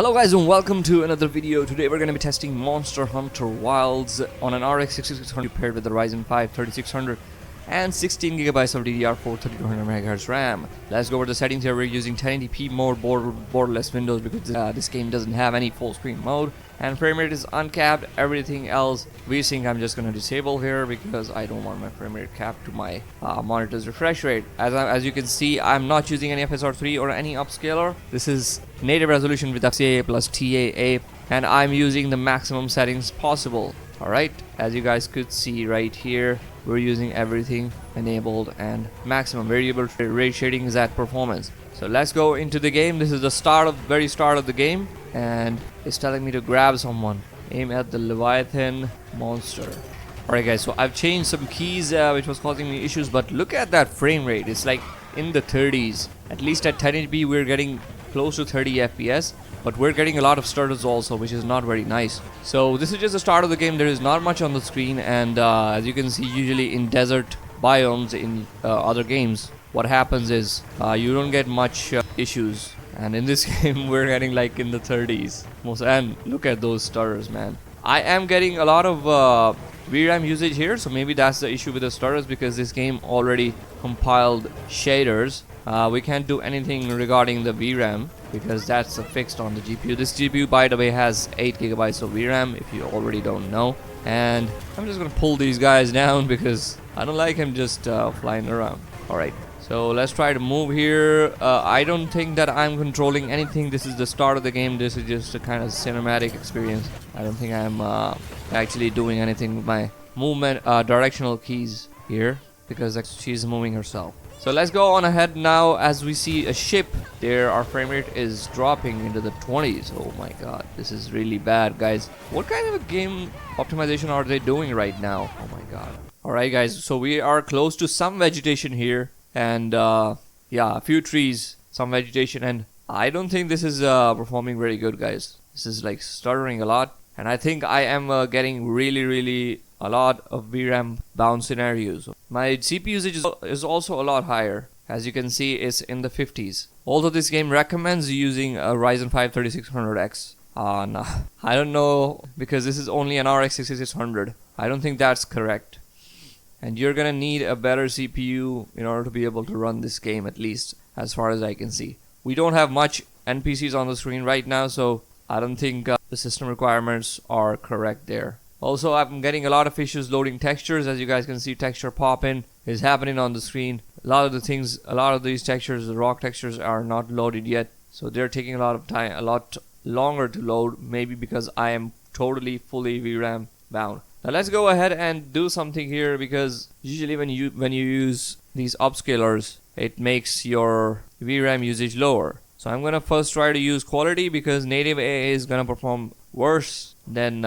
Hello guys and welcome to another video. Today we're going to be testing Monster Hunter Wilds on an RX 6600 paired with the Ryzen 5 3600 and 16GB of DDR4 3200MHz RAM. Let's go over the settings here. We're using 1080p mode, borderless windows because this game doesn't have any full screen mode, and frame rate is uncapped. Everything else VSync I'm just going to disable here because I don't want my frame rate capped to my monitor's refresh rate. As you can see, I'm not using any FSR3 or any upscaler. This is native resolution with FCA plus TAA, and I'm using the maximum settings possible. Alright, as you guys could see right here, we're using everything enabled and maximum. Variable rate shading is at performance. So let's go into the game. This is the very start of the game, and it's telling me to grab someone. Aim at the Leviathan monster. Alright guys, so I've changed some keys which was causing me issues, but look at that frame rate. It's like in the 30s. At least at 1080p we're getting close to 30 FPS, but we're getting a lot of stutters also, which is not very nice. So this is just the start of the game. There is not much on the screen, and as you can see, usually in desert biomes in other games, what happens is you don't get much issues, and in this game we're getting like in the 30s most. And look at those stutters, man. I am getting a lot of VRAM usage here, so maybe that's the issue with the stutters, because this game already compiled shaders. We can't do anything regarding the VRAM because that's fixed on the GPU. This GPU, by the way, has 8GB of VRAM, if you already don't know. And I'm just gonna pull these guys down because I don't like him just flying around. Alright, so let's try to move here. I don't think that I'm controlling anything. This is the start of the game. This is just a kind of cinematic experience. I don't think I'm actually doing anything with my movement directional keys here because she's moving herself. So let's go on ahead now. As we see a ship there, our frame rate is dropping into the 20s. Oh my god, this is really bad, guys. What kind of a game optimization are they doing right now? Oh my god. Alright guys, so we are close to some vegetation here, and yeah, a few trees, some vegetation, and I don't think this is performing very good, guys. This is like stuttering a lot, and I think I am getting really a lot of VRAM bound scenarios. My CPU usage is also a lot higher. As you can see, it's in the 50s. Although this game recommends using a Ryzen 5 3600X. No, I don't know, because this is only an RX 6600. I don't think that's correct. And you're gonna need a better CPU in order to be able to run this game, at least as far as I can see. We don't have much NPCs on the screen right now, so I don't think the system requirements are correct there. Also, I'm getting a lot of issues loading textures. As you guys can see, texture pop-in is happening on the screen. A lot of these textures, the rock textures, are not loaded yet, so they're taking a lot of time, a lot longer to load, maybe because I am totally fully VRAM bound. Now let's go ahead and do something here, because usually when you use these upscalers, it makes your VRAM usage lower. So I'm gonna first try to use quality, because native AA is gonna perform worse than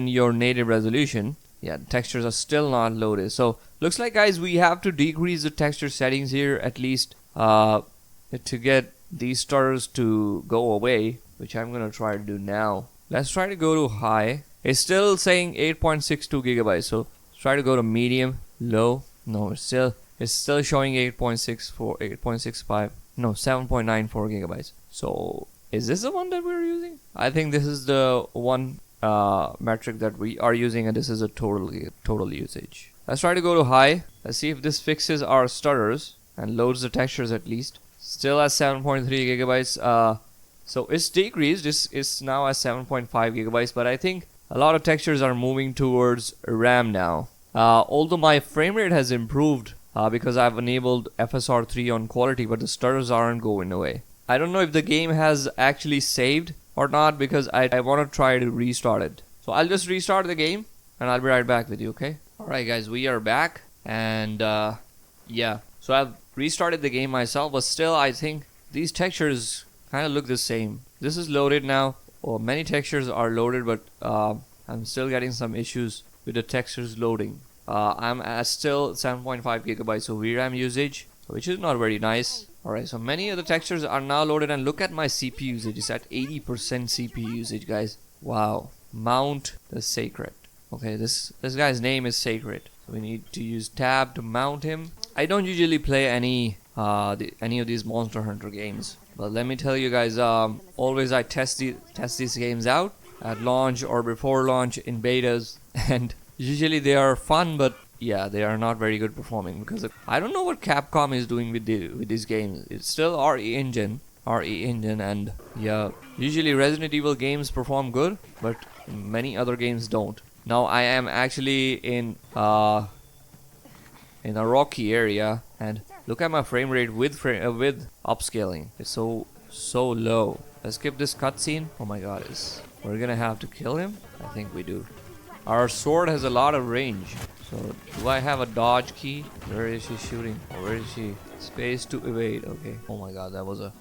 your native resolution. Yeah, the textures are still not loaded. So looks like, guys, we have to decrease the texture settings here at least to get these stutters to go away, which I'm gonna try to do now. Let's try to go to high. It's still saying 8.62 GB, so let's try to go to medium, low. No, it's still showing 8.64, 8.65, no, 7.94 GB. So is this the one that we're using? I think this is the one metric that we are using, and this is a total usage. Let's try to go to high. Let's see if this fixes our stutters and loads the textures at least. Still at 7.3 GB. So it's decreased. It's now at 7.5 GB, but I think a lot of textures are moving towards RAM now. Although my frame rate has improved because I've enabled FSR3 on quality, but the stutters aren't going away. I don't know if the game has actually saved or not, because I want to try to restart it. So I'll just restart the game and I'll be right back with you, okay? Alright guys, we are back, and yeah, so I've restarted the game myself, but still I think these textures kind of look the same. This is loaded now, or many textures are loaded, but I'm still getting some issues with the textures loading. I'm at still 7.5 GB of VRAM usage, which is not very nice. Alright, so many of the textures are now loaded, and look at my CPU usage. It's at 80% CPU usage, guys. Wow. Mount the Sacred. Okay, this guy's name is Sacred. So we need to use tab to mount him. I don't usually play any of these Monster Hunter games. But let me tell you guys, always I test these games out at launch or before launch in betas, and usually they are fun, but yeah, they are not very good performing because I don't know what Capcom is doing with these games. It's still RE engine, and yeah, usually Resident Evil games perform good, but many other games don't. Now I am actually in a rocky area, and look at my frame rate with upscaling. It's so low. Let's skip this cutscene. Oh my god, we're gonna have to kill him? I think we do. Our sword has a lot of range. So do I have a dodge key? Where is she shooting? Or where is she? Space to evade. Okay. Oh my god, that was a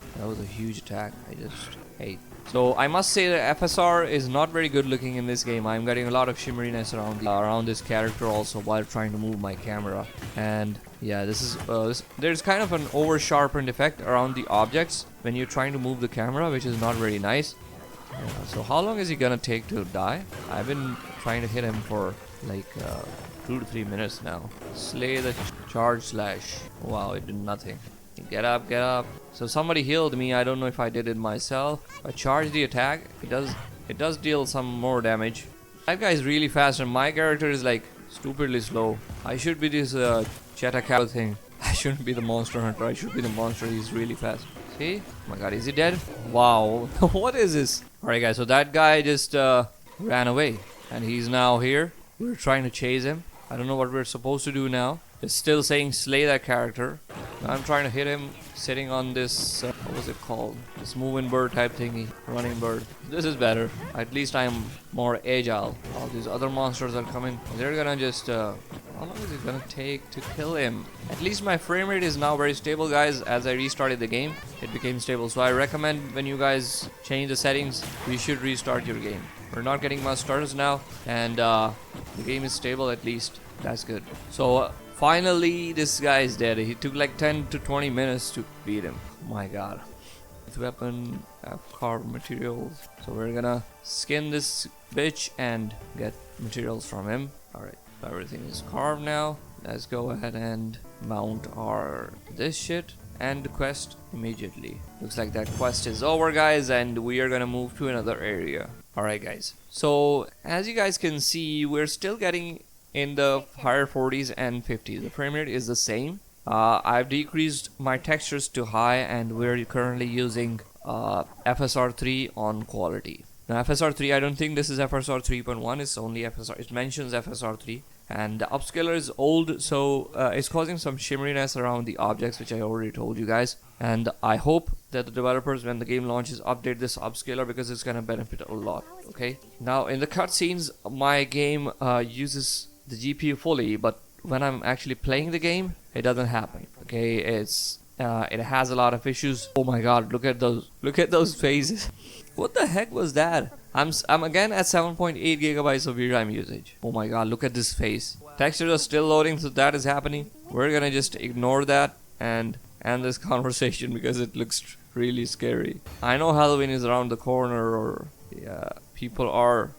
huge attack. I just hate. So I must say that FSR is not very good looking in this game. I'm getting a lot of shimmeriness around this character also while trying to move my camera. And yeah, there's kind of an over sharpened effect around the objects when you're trying to move the camera, which is not very nice. So how long is he gonna take to die? I've been trying to hit him for like 2 to 3 minutes now. Slay the charge slash. Wow, it did nothing. Get up, get up. So somebody healed me. I don't know if I did it myself. I charged the attack. It does deal some more damage. That guy is really fast, and my character is like stupidly slow. I should be this Cheetah Cow thing. I shouldn't be the monster hunter. I should be the monster. He's really fast. See? Oh my god, is he dead? Wow. What is this? Alright guys, so that guy just ran away, and he's now here. We're trying to chase him. I don't know what we're supposed to do now. It's still saying slay that character. I'm trying to hit him sitting on this, what was it called? This moving bird type thingy, running bird. This is better. At least I'm more agile. All these other monsters are coming. They're gonna just, how long is it gonna take to kill him? At least my frame rate is now very stable, guys. As I restarted the game, it became stable. So I recommend when you guys change the settings, you should restart your game. We're not getting much stutters now, and the game is stable at least. That's good. So finally, this guy is dead. He took like 10 to 20 minutes to beat him. Oh my god. This weapon, carved materials. So we're gonna skin this bitch and get materials from him. Alright, so everything is carved now. Let's go ahead and mount this shit and the quest immediately. Looks like that quest is over, guys, and we are gonna move to another area. Alright guys, so as you guys can see, we're still getting in the higher 40s and 50s. The frame rate is the same. I've decreased my textures to high, and we're currently using FSR 3 on quality. Now FSR 3, I don't think this is FSR 3.1, it's only FSR, it mentions FSR 3. And the upscaler is old, so it's causing some shimmeriness around the objects, which I already told you guys. And I hope that the developers, when the game launches, update this upscaler, because it's gonna benefit a lot. Okay. Now in the cutscenes, my game uses the GPU fully, but when I'm actually playing the game, it doesn't happen. Okay, it has a lot of issues. Oh my god, look at those faces. What the heck was that? I'm again at 7.8 gigabytes of VRAM usage. Oh my god, look at this face. Textures are still loading, so that is happening. We're gonna just ignore that and end this conversation because it looks really scary. I know Halloween is around the corner, or yeah, people are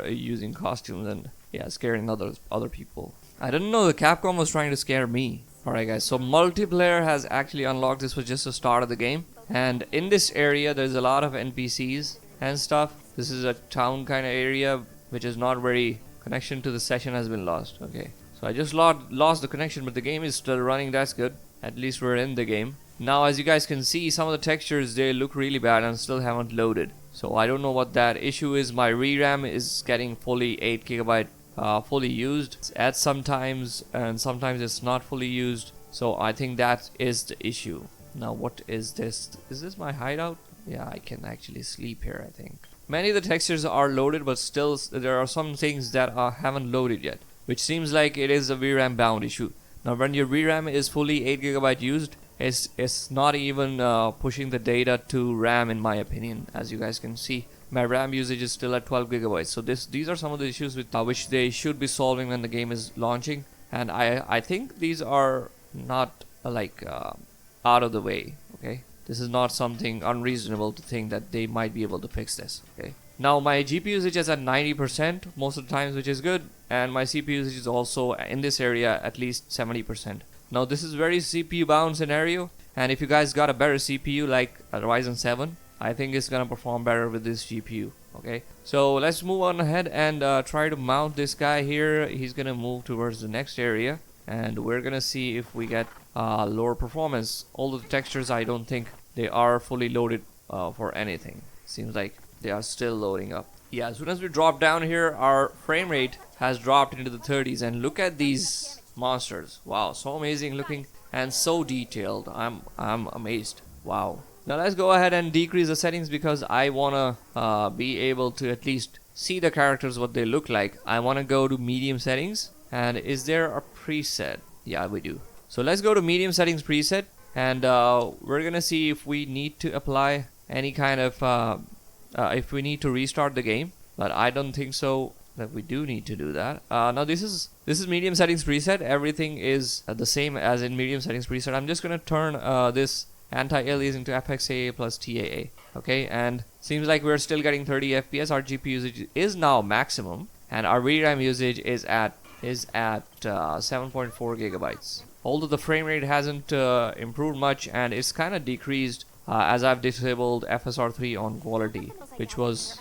using costumes and yeah, scaring other people. I didn't know the Capcom was trying to scare me. Alright guys, so multiplayer has actually unlocked. This was just the start of the game, and in this area there's a lot of NPCs and stuff. This is a town kind of area which is not very, connection to the session has been lost. Okay, so I just lost the connection, but the game is still running. That's good. At least we're in the game. Now as you guys can see, some of the textures, they look really bad and still haven't loaded. So I don't know what that issue is. My VRAM is getting fully 8 gigabyte fully used. It's at sometimes, and sometimes it's not fully used. So I think that is the issue. Now what is this? Is this my hideout? Yeah, I can actually sleep here, I think. Many of the textures are loaded, but still there are some things that haven't loaded yet, which seems like it is a VRAM bound issue. Now when your VRAM is fully 8 gigabyte used, it's not even pushing the data to RAM, in my opinion. As you guys can see, my RAM usage is still at 12 gigabytes. So these are some of the issues with which they should be solving when the game is launching, and I think these are not out of the way. Okay, this is not something unreasonable to think that they might be able to fix this. Okay, now my GPU usage is at 90% most of the times, which is good, and my CPU usage is also in this area at least 70%. Now this is very CPU bound scenario, and if you guys got a better CPU like a Ryzen 7, I think it's gonna perform better with this GPU. Okay, so let's move on ahead and try to mount this guy here. He's gonna move towards the next area, and we're gonna see if we get lower performance. All the textures, I don't think they are fully loaded for anything. Seems like they are still loading up. Yeah, as soon as we drop down here, our frame rate has dropped into the 30s, and look at these monsters. Wow, so amazing looking and so detailed. I'm amazed. Wow. Now let's go ahead and decrease the settings because I wanna be able to at least see the characters, what they look like. I wanna go to medium settings, and is there a preset? Yeah, we do. So let's go to medium settings preset, and we're gonna see if we need to apply any kind of if we need to restart the game, but I don't think so that we do need to do that. Now this is medium settings preset. Everything is the same as in medium settings preset. I'm just gonna turn this anti-aliasing to FXAA plus TAA. Okay, and seems like we're still getting 30 FPS. Our GPU usage is now maximum, and our VRAM usage is at 7.4 gigabytes. Although the frame rate hasn't improved much, and it's kind of decreased as I've disabled FSR3 on quality, which was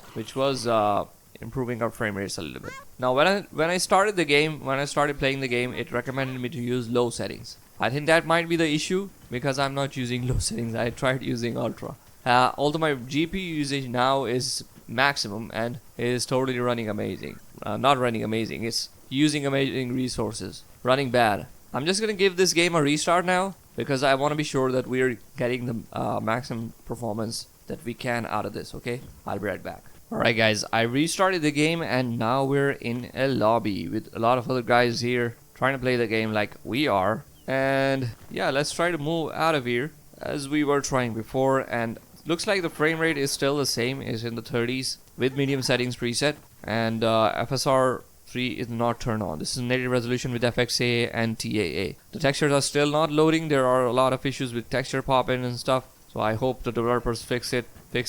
improving our frame rates a little bit. Now when I started playing the game, it recommended me to use low settings. I think that might be the issue because I'm not using low settings. I tried using ultra. Although my GPU usage now is maximum and is totally running amazing. Not running amazing, it's using amazing resources, running bad. I'm just gonna give this game a restart now because I want to be sure that we're getting the maximum performance that we can out of this. Okay, I'll be right back. Alright guys, I restarted the game and now we're in a lobby with a lot of other guys here trying to play the game like we are. And yeah, let's try to move out of here as we were trying before, and looks like the frame rate is still the same, is in the 30s with medium settings preset, and FSR3 is not turned on. This is native resolution with FXAA and TAA. The textures are still not loading. There are a lot of issues with texture pop-in and stuff, so I hope the developers fix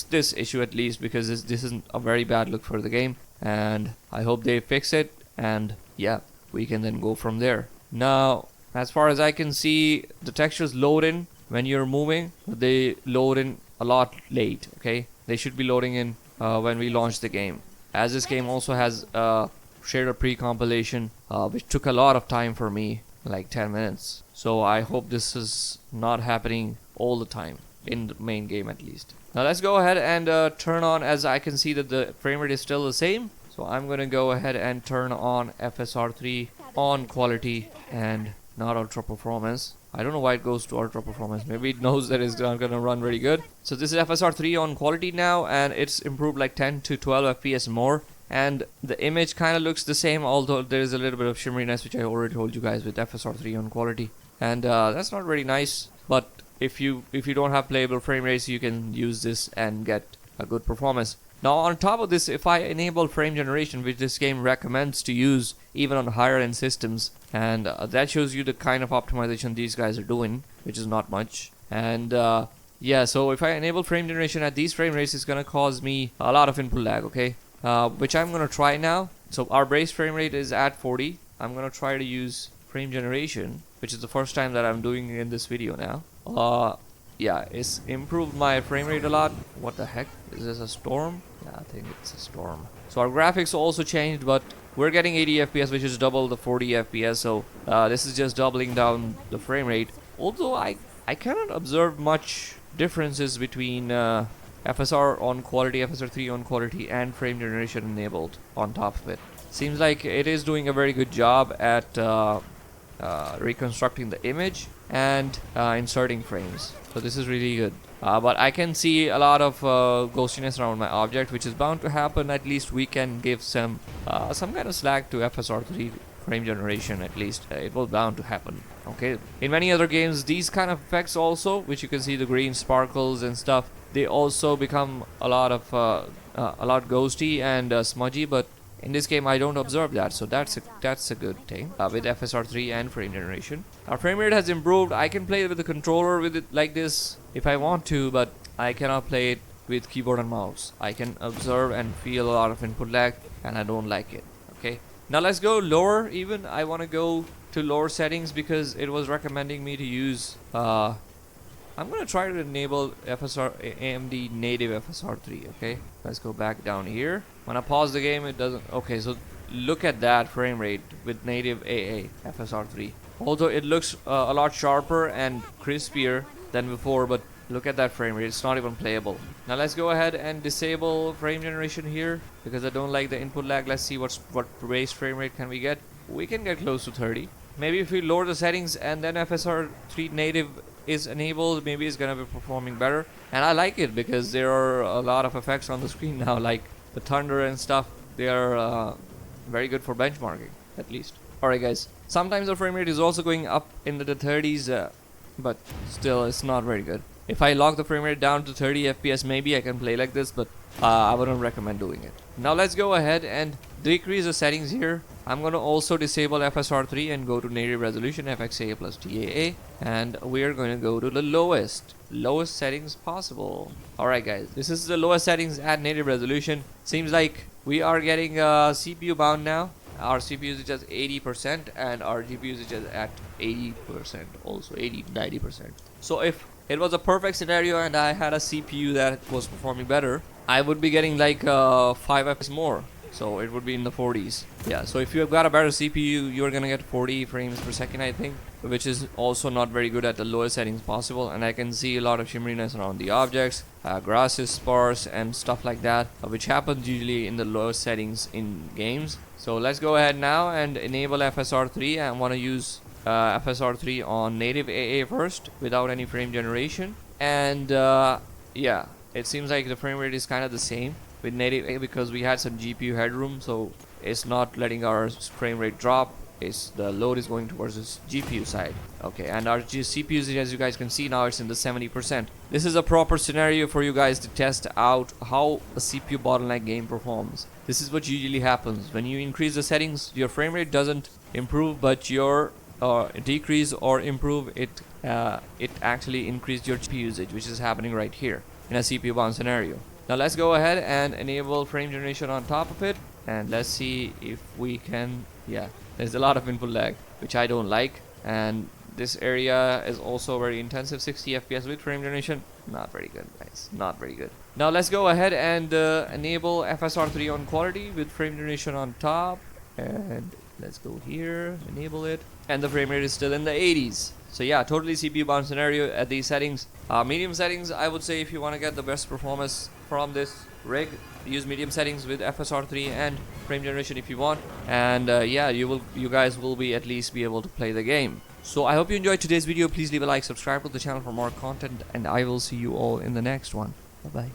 this issue at least, because this isn't a very bad look for the game, and I hope they fix it, and yeah, we can then go from there. Now as far as I can see, the textures load in when you're moving, but they load in a lot late. Okay, they should be loading in when we launch the game, as this game also has shader pre-compilation, which took a lot of time for me, like 10 minutes. So I hope this is not happening all the time in the main game at least. Now let's go ahead and turn on, as I can see that the frame rate is still the same. So I'm gonna go ahead and turn on FSR3 on quality and not ultra performance. I don't know why it goes to ultra performance. Maybe it knows that it's not gonna run very good. So this is FSR3 on quality now, and it's improved like 10 to 12 FPS more. And the image kind of looks the same, although there is a little bit of shimmeriness, which I already told you guys with FSR3 on quality. And that's not really nice. But if you don't have playable frame rates, you can use this and get a good performance. Now on top of this, if I enable frame generation, which this game recommends to use even on higher end systems, and that shows you the kind of optimization these guys are doing, which is not much. And yeah, so if I enable frame generation at these frame rates, it's gonna cause me a lot of input lag. Okay, which I'm gonna try now. So our base frame rate is at 40. I'm gonna try to use frame generation, which is the first time that I'm doing in this video now. Yeah, it's improved my frame rate a lot. What the heck? Is this a storm? Yeah, I think it's a storm. So our graphics also changed, but we're getting 80 FPS, which is double the 40 FPS. So this is just doubling down the frame rate. Although I cannot observe much differences between FSR on quality, FSR3 on quality, and frame generation enabled on top of it. Seems like it is doing a very good job at reconstructing the image and inserting frames. So this is really good. But I can see a lot of ghostiness around my object, which is bound to happen. At least we can give some kind of slack to FSR3 frame generation. At least it was bound to happen. Okay. In many other games, these kind of effects also, which you can see the green sparkles and stuff, they also become a lot ghosty and smudgy. But in this game, I don't observe that, so that's a good thing with FSR3 and frame generation. Our frame rate has improved. I can play with the controller with it like this if I want to, but I cannot play it with keyboard and mouse. I can observe and feel a lot of input lag, and I don't like it. Okay, now let's go lower even. I want to go to lower settings because it was recommending me to use I'm gonna try to enable AMD native FSR3. Okay, let's go back down here. When I pause the game, it doesn't. Okay, so look at that frame rate with native AA FSR3. Although it looks a lot sharper and crispier than before, but look at that frame rate, it's not even playable. Now let's go ahead and disable frame generation here because I don't like the input lag. Let's see what base frame rate can we get. We can get close to 30. Maybe if we lower the settings and then FSR3 native is enabled, maybe it's gonna be performing better. And I like it because there are a lot of effects on the screen now, like the thunder and stuff. They are very good for benchmarking, at least. Alright guys, sometimes the frame rate is also going up into the 30s, but still it's not very good. If I lock the frame rate down to 30 FPS, maybe I can play like this, but I wouldn't recommend doing it. Now let's go ahead and decrease the settings here. I'm going to also disable FSR3 and go to native resolution FXA plus TAA, and we are going to go to the lowest settings possible. Alright guys, this is the lowest settings at native resolution. Seems like we are getting CPU bound now. Our CPU usage is 80% and our GPU usage is at 80%, also 80-90%. So if it was a perfect scenario and I had a CPU that was performing better, I would be getting like 5 FPS more. So it would be in the 40s. Yeah, so if you have got a better CPU, you're gonna get 40 frames per second, I think, which is also not very good at the lowest settings possible. And I can see a lot of shimmeriness around the objects, grass is sparse and stuff like that, which happens usually in the lowest settings in games. So let's go ahead now and enable FSR3. I want to use FSR3 on native AA first without any frame generation. And yeah, it seems like the frame rate is kind of the same with native AA because we had some GPU headroom, so it's not letting our frame rate drop. The load is going towards this GPU side. Okay, and our CPU, as you guys can see now, it's in the 70%. This is a proper scenario for you guys to test out how a CPU bottleneck game performs. This is what usually happens when you increase the settings. Your frame rate doesn't improve, but your decrease or improve it. It actually increased your GPU usage, which is happening right here in a CPU bound scenario. Now let's go ahead and enable frame generation on top of it, and let's see if we can. Yeah, there's a lot of input lag, which I don't like, and this area is also very intensive. 60 FPS with frame generation, not very good guys, not very good. Now let's go ahead and enable FSR3 on quality with frame generation on top, and let's go here, enable it, and the frame rate is still in the 80s. So yeah, totally CPU bound scenario at these settings. Medium settings, I would say if you want to get the best performance from this rig, use medium settings with FSR3 and frame generation if you want. And yeah, you guys will at least be able to play the game. So I hope you enjoyed today's video. Please leave a like, subscribe to the channel for more content, and I will see you all in the next one. Bye bye.